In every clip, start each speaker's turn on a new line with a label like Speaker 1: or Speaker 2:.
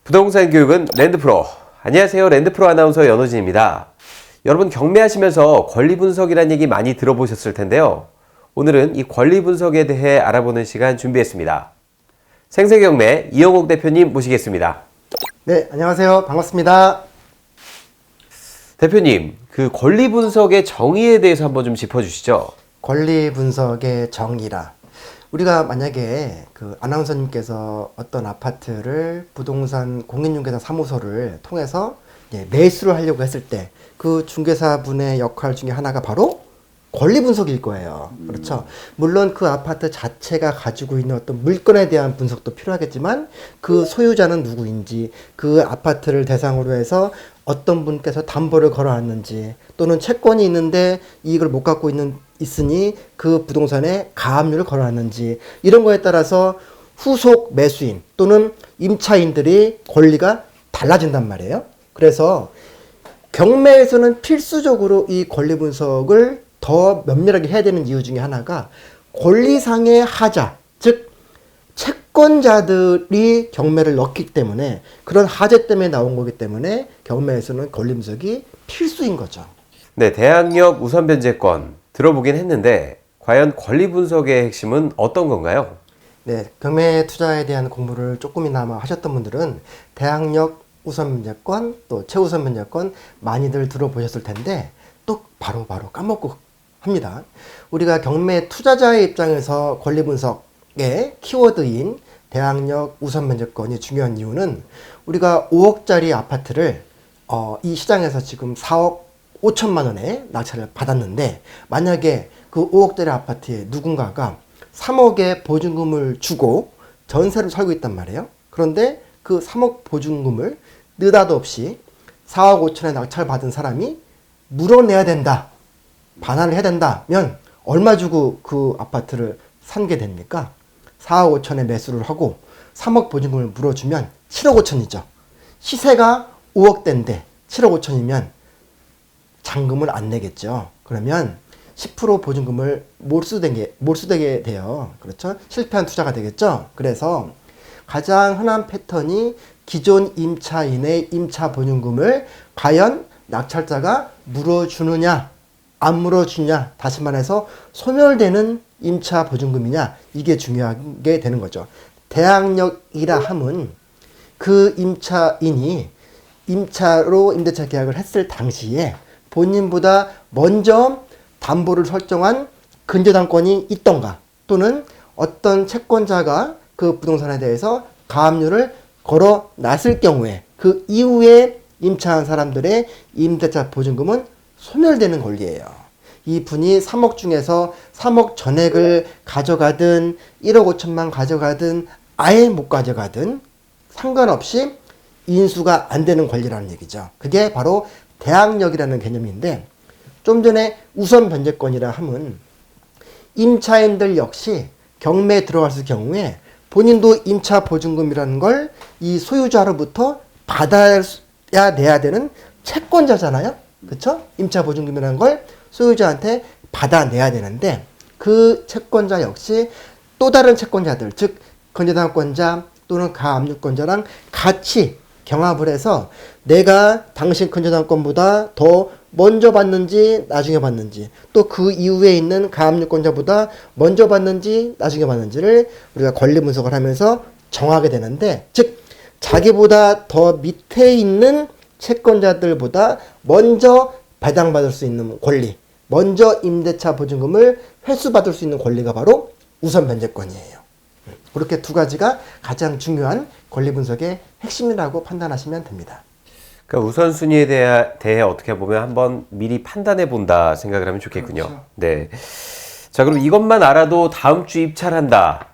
Speaker 1: 부동산 교육은 랜드프로. 안녕하세요. 랜드프로 아나운서 연호진입니다. 여러분 경매하시면서 권리 분석이라는 얘기 많이 들어보셨을 텐데요. 오늘은 이 권리 분석에 대해 알아보는 시간 준비했습니다. 생생경매 이영옥 대표님 모시겠습니다.
Speaker 2: 네, 안녕하세요. 반갑습니다.
Speaker 1: 대표님, 그 권리 분석의 정의에 대해서 한번 좀 짚어주시죠.
Speaker 2: 권리 분석의 정의라. 우리가 만약에 그 아나운서님께서 어떤 아파트를 부동산 공인중개사 사무소를 통해서 매수를 하려고 했을 때 그 중개사분의 역할 중에 하나가 바로 권리 분석일 거예요. 그렇죠. 물론 그 아파트 자체가 가지고 있는 어떤 물건에 대한 분석도 필요하겠지만 그 소유자는 누구인지, 그 아파트를 대상으로 해서 어떤 분께서 담보를 걸어놨는지, 또는 채권이 있는데 이익을 못 갖고 있으니 그 부동산에 가압류를 걸어놨는지, 이런 거에 따라서 후속 매수인 또는 임차인들의 권리가 달라진단 말이에요. 그래서 경매에서는 필수적으로 이 권리 분석을 더 면밀하게 해야 되는 이유 중에 하나가 권리상의 하자, 즉 채권자들이 경매를 넣기 때문에, 그런 하자 때문에 나온 거기 때문에 경매에서는 권리 분석이 필수인 거죠.
Speaker 1: 네, 대항력 우선 변제권 들어보긴 했는데 과연 권리 분석의 핵심은 어떤 건가요?
Speaker 2: 네, 경매 투자에 대한 공부를 조금이나마 하셨던 분들은 대항력 우선 변제권, 또 최우선 변제권 많이들 들어보셨을 텐데 또 바로 까먹고 합니다. 우리가 경매 투자자의 입장에서 권리 분석의 키워드인 대항력 우선 변제권이 중요한 이유는, 우리가 5억짜리 아파트를 이 시장에서 지금 4억 5천만 원에 낙찰을 받았는데, 만약에 그 5억짜리 아파트에 누군가가 3억의 보증금을 주고 전세로 살고 있단 말이에요. 그런데 그 3억 보증금을 느닷없이 4억 5천에 낙찰받은 사람이 물어내야 된다, 반환을 해야 된다면 얼마 주고 그 아파트를 산게 됩니까? 4억 5천에 매수를 하고 3억 보증금을 물어주면 7억 5천이죠. 시세가 5억대인데 7억 5천이면 잔금을 안 내겠죠. 그러면 10% 보증금을 몰수되게 돼요. 그렇죠? 실패한 투자가 되겠죠. 그래서 가장 흔한 패턴이 기존 임차인의 임차 보증금을 과연 낙찰자가 물어주느냐 안 물어주냐, 다시 말해서 소멸되는 임차 보증금이냐, 이게 중요하게 되는 거죠. 대항력이라 함은 그 임차인이 임차로 임대차 계약을 했을 당시에 본인보다 먼저 담보를 설정한 근저당권이 있던가, 또는 어떤 채권자가 그 부동산에 대해서 가압류를 걸어놨을 경우에 그 이후에 임차한 사람들의 임대차 보증금은 소멸되는 권리예요. 이 분이 3억 중에서 3억 전액을 가져가든 1억 5천만 가져가든 아예 못 가져가든 상관없이 인수가 안 되는 권리라는 얘기죠. 그게 바로 대항력이라는 개념인데, 좀 전에 우선 변제권이라 함은 임차인들 역시 경매에 들어갔을 경우에 본인도 임차 보증금이라는 걸 이 소유자로부터 받아야 내야 되는 채권자잖아요. 그렇죠? 임차 보증금이라는 걸 소유자한테 받아내야 되는데, 그 채권자 역시 또 다른 채권자들, 즉 근저당권자 또는 가압류권자랑 같이 경합을 해서 내가 당신 근저당권보다 더 먼저 받는지 나중에 받는지, 또 그 이후에 있는 가압류권자보다 먼저 받는지 나중에 받는지를 우리가 권리 분석을 하면서 정하게 되는데, 즉 자기보다 더 밑에 있는 채권자들보다 먼저 배당받을 수 있는 권리, 먼저 임대차 보증금을 회수받을 수 있는 권리가 바로 우선 변제권이에요. 그렇게 두 가지가 가장 중요한 권리 분석의 핵심이라고 판단하시면 됩니다.
Speaker 1: 그러니까 우선순위에 대해 어떻게 보면 한번 미리 판단해 본다 생각을 하면 좋겠군요.
Speaker 2: 그렇죠.
Speaker 1: 네. 자, 그럼 이것만 알아도 다음 주 입찰한다.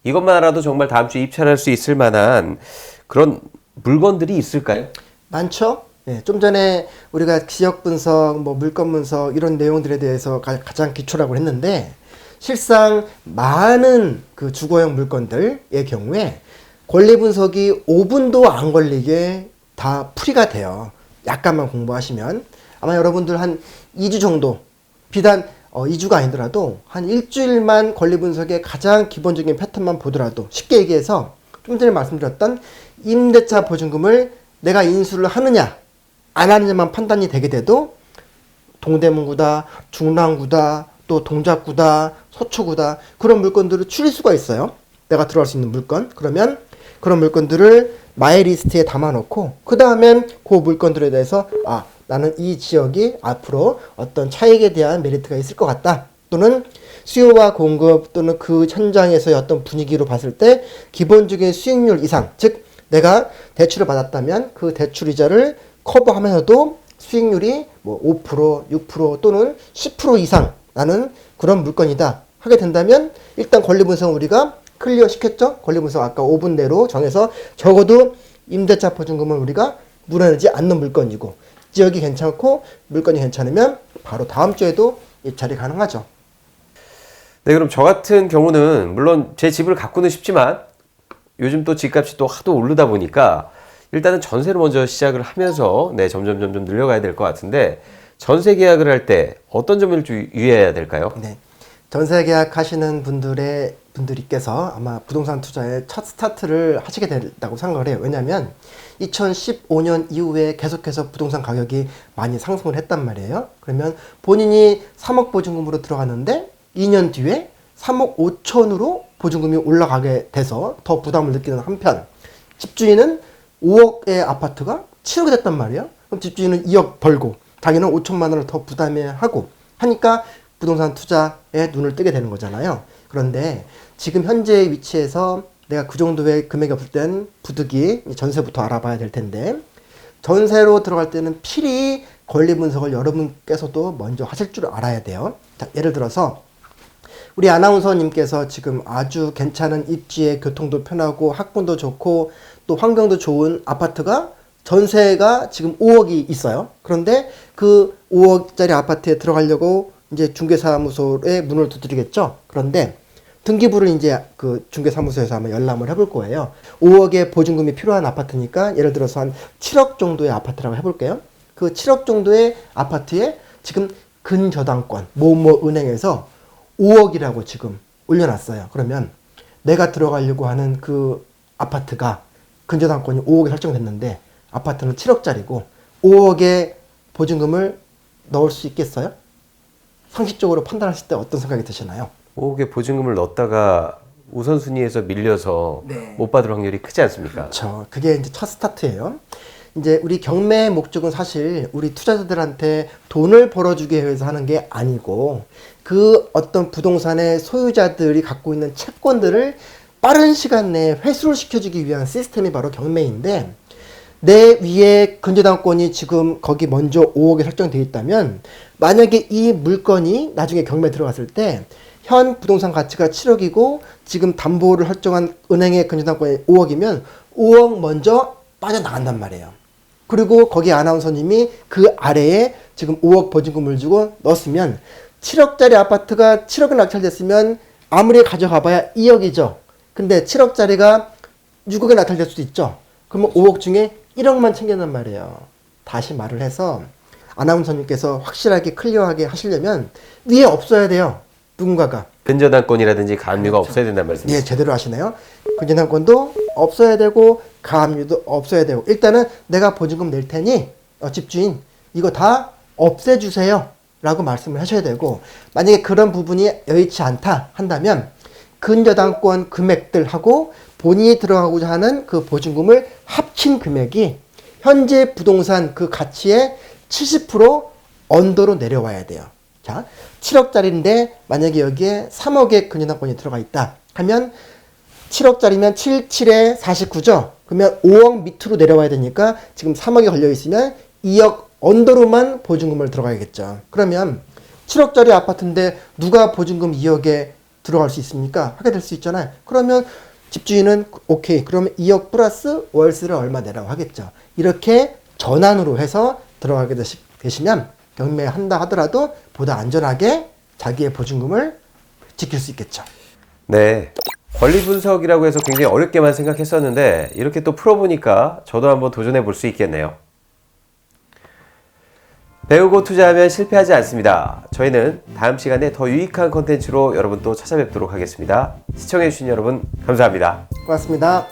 Speaker 1: 이것만 알아도 정말 다음 주 입찰할 수 있을 만한 그런 물건들이 있을까요?
Speaker 2: 많죠? 네, 좀 전에 우리가 지역 분석, 물건 분석 이런 내용들에 대해서 가장 기초라고 했는데, 실상 많은 그 주거용 물건들의 경우에 권리 분석이 5분도 안 걸리게 다 풀이가 돼요. 약간만 공부하시면. 아마 여러분들 한 2주 정도, 비단 2주가 아니더라도 한 일주일만 권리 분석의 가장 기본적인 패턴만 보더라도, 쉽게 얘기해서 좀 전에 말씀드렸던 임대차 보증금을 내가 인수를 하느냐 안 하느냐만 판단이 되게 돼도 동대문구다, 중랑구다, 또 동작구다, 서초구다, 그런 물건들을 추릴 수가 있어요. 내가 들어갈 수 있는 물건. 그러면 그런 물건들을 마이리스트에 담아놓고 그 다음엔 그 물건들에 대해서 나는 이 지역이 앞으로 어떤 차익에 대한 메리트가 있을 것 같다, 또는 수요와 공급 또는 그 현장에서의 어떤 분위기로 봤을 때 기본적인 수익률 이상, 즉 내가 대출을 받았다면 그 대출 이자를 커버하면서도 수익률이 뭐 5%, 6% 또는 10% 이상 나는 그런 물건이다 하게 된다면, 일단 권리 분석은 우리가 클리어 시켰죠. 권리 분석 아까 5분 내로 정해서 적어도 임대차 보증금은 우리가 물어내지 않는 물건이고, 지역이 괜찮고 물건이 괜찮으면 바로 다음 주에도 입찰이 가능하죠.
Speaker 1: 네, 그럼 저 같은 경우는 물론 제 집을 갖고는 싶지만 요즘 또 집값이 또 하도 오르다 보니까 일단은 전세로 먼저 시작을 하면서 점점 늘려가야 될 것 같은데, 전세 계약을 할 때 어떤 점을 유의해야 될까요?
Speaker 2: 네. 전세 계약 하시는 분들께서 아마 부동산 투자의 첫 스타트를 하시게 된다고 생각을 해요. 왜냐하면 2015년 이후에 계속해서 부동산 가격이 많이 상승을 했단 말이에요. 그러면 본인이 3억 보증금으로 들어갔는데 2년 뒤에 3억 5천으로 보증금이 올라가게 돼서 더 부담을 느끼는 한편, 집주인은 5억의 아파트가 7억이 됐단 말이에요. 그럼 집주인은 2억 벌고 자기는 5천만 원을 더 부담해야 하고 하니까 부동산 투자에 눈을 뜨게 되는 거잖아요. 그런데 지금 현재의 위치에서 내가 그 정도의 금액이 없을 땐 부득이 전세부터 알아봐야 될 텐데, 전세로 들어갈 때는 필히 권리 분석을 여러분께서도 먼저 하실 줄 알아야 돼요. 자, 예를 들어서 우리 아나운서님께서 지금 아주 괜찮은 입지에 교통도 편하고 학군도 좋고 또 환경도 좋은 아파트가 전세가 지금 5억이 있어요. 그런데 그 5억짜리 아파트에 들어가려고 이제 중개사무소에 문을 두드리겠죠. 그런데 등기부를 이제 그 중개사무소에서 한번 열람을 해볼 거예요. 5억의 보증금이 필요한 아파트니까 예를 들어서 한 7억 정도의 아파트라고 해볼게요. 그 7억 정도의 아파트에 지금 근저당권 뭐뭐 은행에서 5억이라고 지금 올려놨어요. 그러면 내가 들어가려고 하는 그 아파트가 근저당권이 5억에 설정됐는데 아파트는 7억짜리고 5억의 보증금을 넣을 수 있겠어요? 상식적으로 판단하실 때 어떤 생각이 드시나요?
Speaker 1: 5억의 보증금을 넣었다가 우선순위에서 밀려서 못 받을 확률이 크지 않습니까?
Speaker 2: 그렇죠. 그게 이제 첫 스타트예요. 이제 우리 경매의 목적은 사실 우리 투자자들한테 돈을 벌어주기 위해서 하는 게 아니고, 그 어떤 부동산의 소유자들이 갖고 있는 채권들을 빠른 시간 내에 회수를 시켜주기 위한 시스템이 바로 경매인데, 내 위에 근저당권이 지금 거기 먼저 5억에 설정되어 있다면 만약에 이 물건이 나중에 경매에 들어갔을 때 현 부동산 가치가 7억이고 지금 담보를 설정한 은행의 근저당권이 5억이면 5억 먼저 빠져나간단 말이에요. 그리고 거기 아나운서님이 그 아래에 지금 5억 보증금을 주고 넣었으면 7억짜리 아파트가 7억에 낙찰됐으면 아무리 가져가봐야 2억이죠. 근데 7억짜리가 6억에 낙찰될 수도 있죠. 그러면 5억 중에 1억만 챙겨난 말이에요. 다시 말을 해서 아나운서님께서 확실하게 클리어하게 하시려면 위에 없어야 돼요. 누군가가.
Speaker 1: 근저당권이라든지 가압류가
Speaker 2: 그렇죠.
Speaker 1: 없어야 된다는 말씀이시죠?
Speaker 2: 예, 제대로 하시네요. 근저당권도 없어야 되고 가압류도 없어야 되고, 일단은 내가 보증금 낼 테니 집주인 이거 다 없애주세요 라고 말씀을 하셔야 되고, 만약에 그런 부분이 여의치 않다 한다면 근저당권 금액들하고 본인이 들어가고자 하는 그 보증금을 합친 금액이 현재 부동산 그 가치의 70% 언더로 내려와야 돼요. 자, 7억짜리인데 만약에 여기에 3억의 근저당권이 들어가 있다 하면 7억짜리면 7, 7에 49죠. 그러면 5억 밑으로 내려와야 되니까 지금 3억이 걸려 있으면 2억 언더로만 보증금을 들어가야겠죠. 그러면 7억짜리 아파트인데 누가 보증금 2억에 들어갈 수 있습니까? 하게 될 수 있잖아요. 그러면 집주인은 오케이, 그러면 2억 플러스 월세를 얼마 내라고 하겠죠. 이렇게 전환으로 해서 들어가게 되시면 경매한다 하더라도 보다 안전하게 자기의 보증금을 지킬 수 있겠죠.
Speaker 1: 네. 권리 분석이라고 해서 굉장히 어렵게만 생각했었는데 이렇게 또 풀어보니까 저도 한번 도전해 볼 수 있겠네요. 배우고 투자하면 실패하지 않습니다. 저희는 다음 시간에 더 유익한 컨텐츠로 여러분 또 찾아뵙도록 하겠습니다. 시청해주신 여러분 감사합니다.
Speaker 2: 고맙습니다.